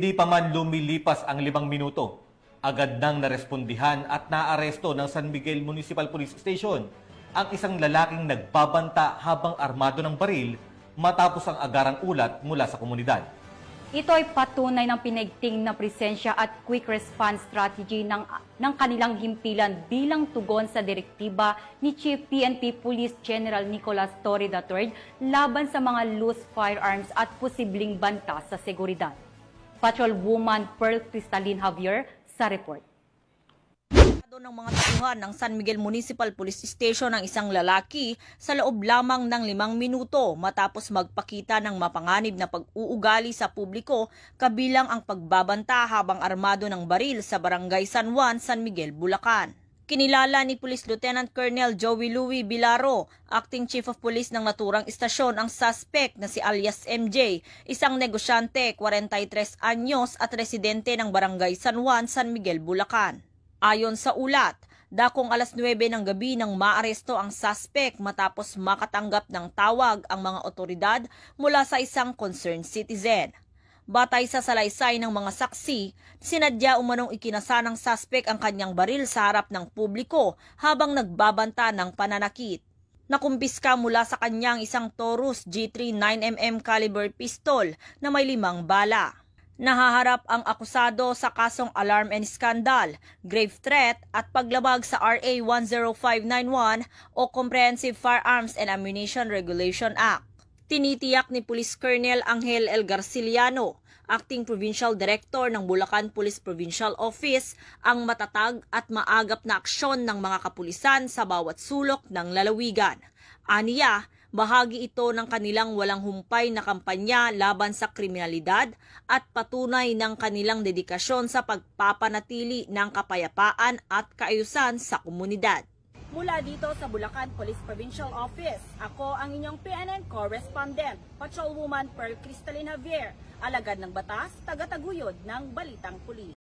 Hindi pa man lumilipas ang 5 minuto, agad nang narespondihan at naaresto ng San Miguel Municipal Police Station ang isang lalaking nagbabanta habang armado ng baril matapos ang agarang ulat mula sa komunidad. Ito ay patunay ng pinaigting na presensya at quick response strategy ng kanilang himpilan bilang tugon sa direktiba ni Chief PNP Police General Nicolas Torre III laban sa mga loose firearms at posibleng banta sa seguridad. Patrolwoman Pearl Cristalin Javier sa report. Ng mga tauhan ng San Miguel Municipal Police Station ang isang lalaki sa loob lamang ng 5 minuto matapos magpakita ng mapanganib na pag-uugali sa publiko kabilang ang pagbabanta habang armado ng baril sa Barangay San Juan, San Miguel, Bulacan. Kinilala ni Police Lieutenant Colonel Joey Louie Bilaro, Acting Chief of Police ng naturang istasyon, ang suspect na si alias MJ, isang negosyante, 43 anyos at residente ng Barangay San Juan, San Miguel, Bulacan. Ayon sa ulat, dakong alas 9 ng gabi nang maaresto ang suspect matapos makatanggap ng tawag ang mga otoridad mula sa isang concerned citizen. Batay sa salaysay ng mga saksi, sinadya umanong ikinasa ng suspect ang kanyang baril sa harap ng publiko habang nagbabanta ng pananakit. Nakumpiska mula sa kanyang isang Taurus G3 9mm caliber pistol na may 5 bala. Nahaharap ang akusado sa kasong alarm and scandal, grave threat at paglabag sa RA 10591 o Comprehensive Firearms and Ammunition Regulation Act. Tinitiyak ni Police Colonel Angel L. Garciliano, Acting Provincial Director ng Bulacan Police Provincial Office, ang matatag at maagap na aksyon ng mga kapulisan sa bawat sulok ng lalawigan. Aniya, bahagi ito ng kanilang walang humpay na kampanya laban sa kriminalidad at patunay ng kanilang dedikasyon sa pagpapanatili ng kapayapaan at kaayusan sa komunidad. Mula dito sa Bulacan Police Provincial Office, ako ang inyong PNN correspondent, Patrolwoman Pearl Cristalin Javier, alagad ng batas, taga-taguyod ng Balitang Pulis.